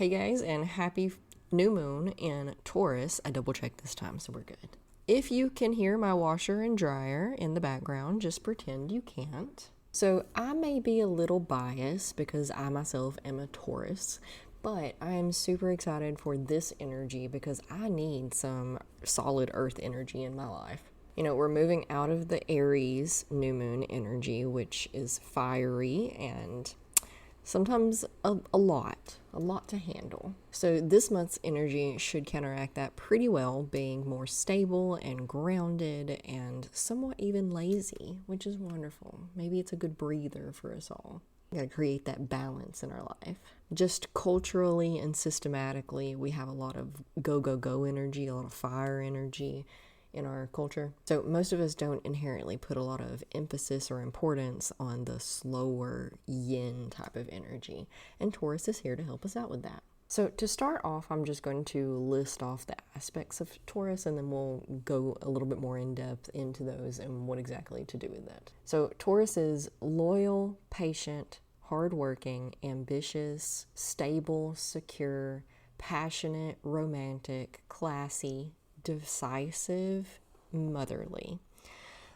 Hey guys, and happy new moon in Taurus. I double checked this time, so we're good. If you can hear my washer and dryer in the background, just pretend you can't. So I may be a little biased because I myself am a Taurus, but I am super excited for this energy because I need some solid earth energy in my life. You know, we're moving out of the Aries new moon energy, which is fiery and sometimes a lot to handle. So this month's energy should counteract that pretty well, being more stable and grounded and somewhat even lazy, which is wonderful. Maybe it's a good breather for us all. We gotta create that balance in our life. Just culturally and systematically, we have a lot of go energy, a lot of fire energy in our culture. So most of us don't inherently put a lot of emphasis or importance on the slower yin type of energy, and Taurus is here to help us out with that. So to start off, I'm just going to list off the aspects of Taurus, and then we'll go a little bit more in depth into those and what exactly to do with that. So Taurus is loyal, patient, hardworking, ambitious, stable, secure, passionate, romantic, classy, decisive, motherly.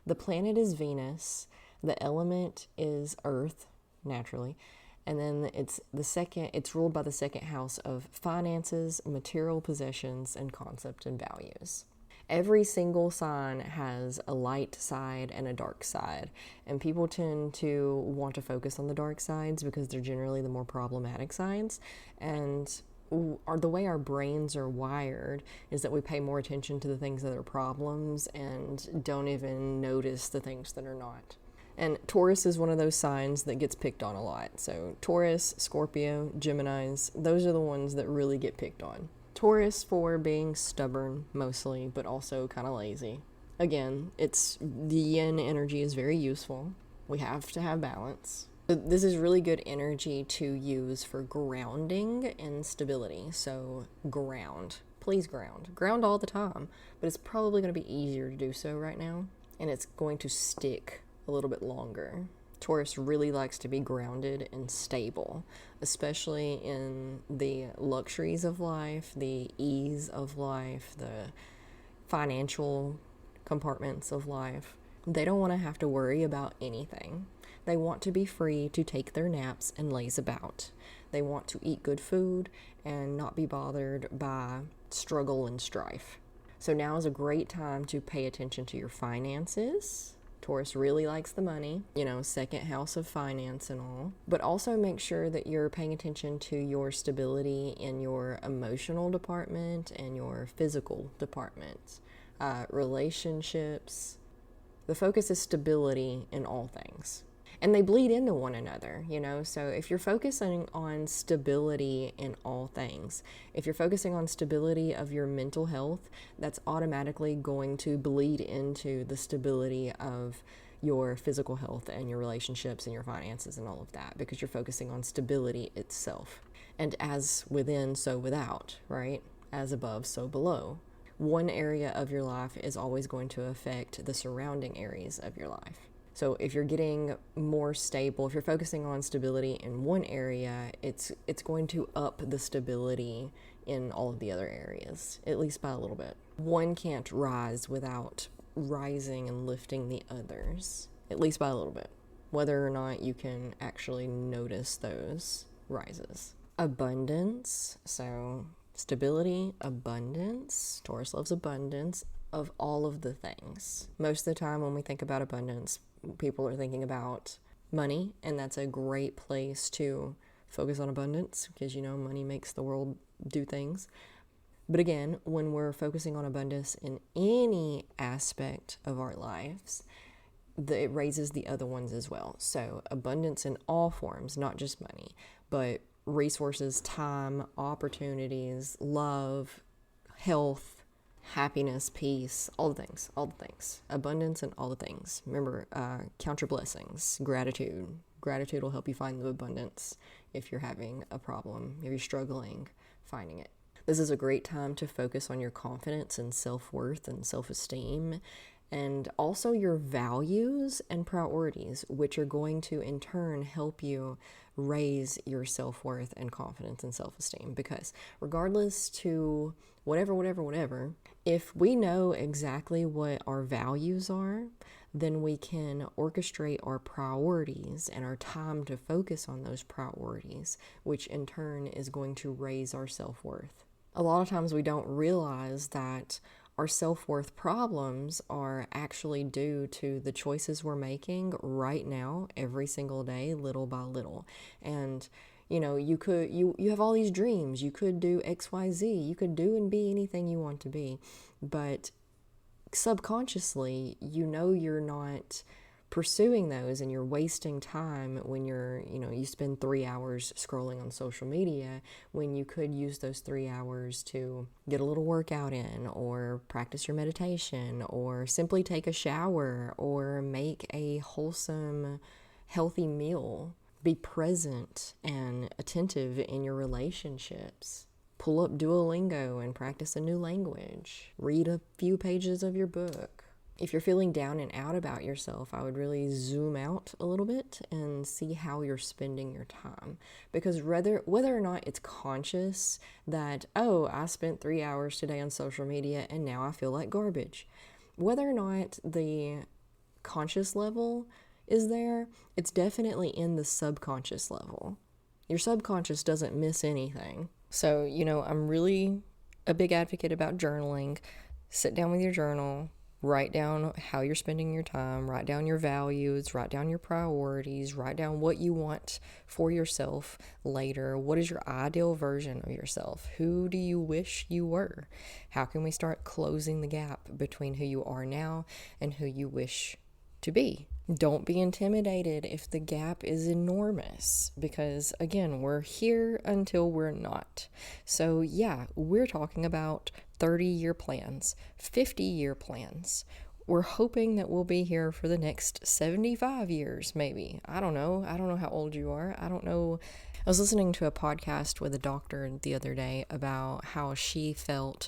The planet is Venus, the element is Earth, naturally, and then it's ruled by the second house of finances, material possessions, and concept and values. Every single sign has a light side and a dark side, and people tend to want to focus on the dark sides because they're generally the more problematic sides, and the way our brains are wired is that we pay more attention to the things that are problems and don't even notice the things that are not. And Taurus is one of those signs that gets picked on a lot. So Taurus, Scorpio, Geminis, those are the ones that really get picked on. Taurus for being stubborn mostly, but also kind of lazy. Again, the yin energy is very useful. We have to have balance. This is really good energy to use for grounding and stability. So ground. Please ground. Ground all the time, but it's probably going to be easier to do so right now, and it's going to stick a little bit longer. Taurus really likes to be grounded and stable, especially in the luxuries of life, the ease of life, the financial compartments of life. They don't want to have to worry about anything. They want to be free to take their naps and laze about. They want to eat good food and not be bothered by struggle and strife. So now is a great time to pay attention to your finances. Taurus really likes the money, second house of finance and all. But also make sure that you're paying attention to your stability in your emotional department and your physical department. Relationships. The focus is stability in all things. And they bleed into one another, So if you're focusing on stability in all things, if you're focusing on stability of your mental health, that's automatically going to bleed into the stability of your physical health and your relationships and your finances and all of that, because you're focusing on stability itself. And as within, so without, right? As above, so below. One area of your life is always going to affect the surrounding areas of your life. So if you're getting more stable, if you're focusing on stability in one area, it's going to up the stability in all of the other areas, at least by a little bit. One can't rise without rising and lifting the others, at least by a little bit, whether or not you can actually notice those rises. Abundance, so stability, abundance. Taurus loves abundance of all of the things. Most of the time when we think about abundance, people are thinking about money, and that's a great place to focus on abundance because money makes the world do things. But again, when we're focusing on abundance in any aspect of our lives, it raises the other ones as well. So abundance in all forms, not just money, but resources, time, opportunities, love, health, happiness, peace, all the things, abundance and all the things. Remember, count your blessings, gratitude. Gratitude will help you find the abundance if you're having a problem, if you're struggling finding it. This is a great time to focus on your confidence and self-worth and self-esteem, and also your values and priorities, which are going to in turn help you raise your self-worth and confidence and self-esteem. Because regardless to whatever, if we know exactly what our values are, then we can orchestrate our priorities and our time to focus on those priorities, which in turn is going to raise our self-worth. A lot of times we don't realize that our self-worth problems are actually due to the choices we're making right now, every single day, little by little. And you have all these dreams. You could do XYZ. You could do and be anything you want to be. But subconsciously, you're not pursuing those, and you're wasting time when you spend 3 hours scrolling on social media, when you could use those 3 hours to get a little workout in, or practice your meditation, or simply take a shower, or make a wholesome, healthy meal. Be present and attentive in your relationships. Pull up Duolingo and practice a new language. Read a few pages of your book. If you're feeling down and out about yourself, I would really zoom out a little bit and see how you're spending your time. Because whether or not it's conscious that, oh, I spent 3 hours today on social media and now I feel like garbage. Whether or not the conscious level is there, it's definitely in the subconscious level. Your subconscious doesn't miss anything. So, I'm really a big advocate about journaling. Sit down with your journal. Write down how you're spending your time, write down your values, write down your priorities, write down what you want for yourself later. What is your ideal version of yourself? Who do you wish you were? How can we start closing the gap between who you are now and who you wish to be? Don't be intimidated if the gap is enormous, because again, we're here until we're not. So yeah, we're talking about 30-year plans, 50-year plans. We're hoping that we'll be here for the next 75 years, maybe. I don't know how old you are. I don't know. I was listening to a podcast with a doctor the other day about how she felt.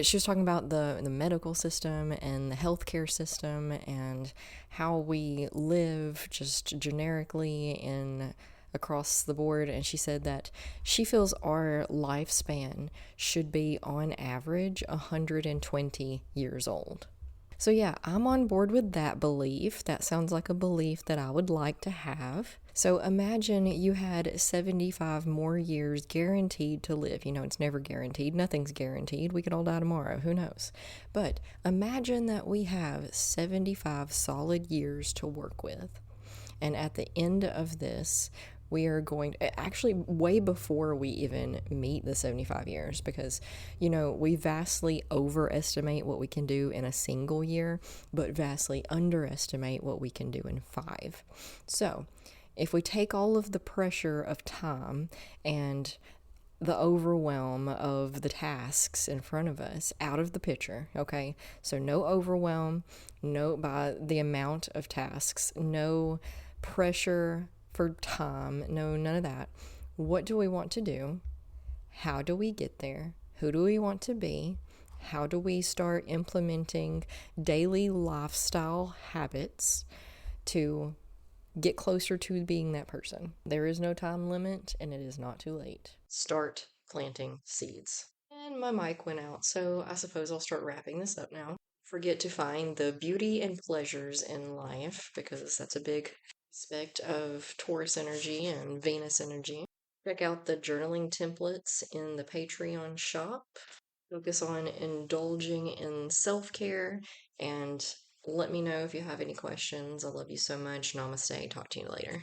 She was talking about the medical system and the healthcare system and how we live just generically in across the board. And she said that she feels our lifespan should be on average 120 years old. So yeah, I'm on board with that belief. That sounds like a belief that I would like to have. So imagine you had 75 more years guaranteed to live. It's never guaranteed. Nothing's guaranteed. We could all die tomorrow. Who knows? But imagine that we have 75 solid years to work with. And at the end of this, we are going to, actually way before we even meet the 75 years, because we vastly overestimate what we can do in a single year, but vastly underestimate what we can do in 5. So if we take all of the pressure of time and the overwhelm of the tasks in front of us out of the picture, okay? So no overwhelm, no by the amount of tasks, no pressure for time, no, none of that. What do we want to do? How do we get there? Who do we want to be? How do we start implementing daily lifestyle habits to get closer to being that person? There is no time limit, and it is not too late. Start planting seeds. And my mic went out, so I suppose I'll start wrapping this up now. Forget to find the beauty and pleasures in life, because that's a big aspect of Taurus energy and Venus energy. Check out the journaling templates in the Patreon shop. Focus on indulging in self-care, and let me know if you have any questions. I love you so much. Namaste. Talk to you later.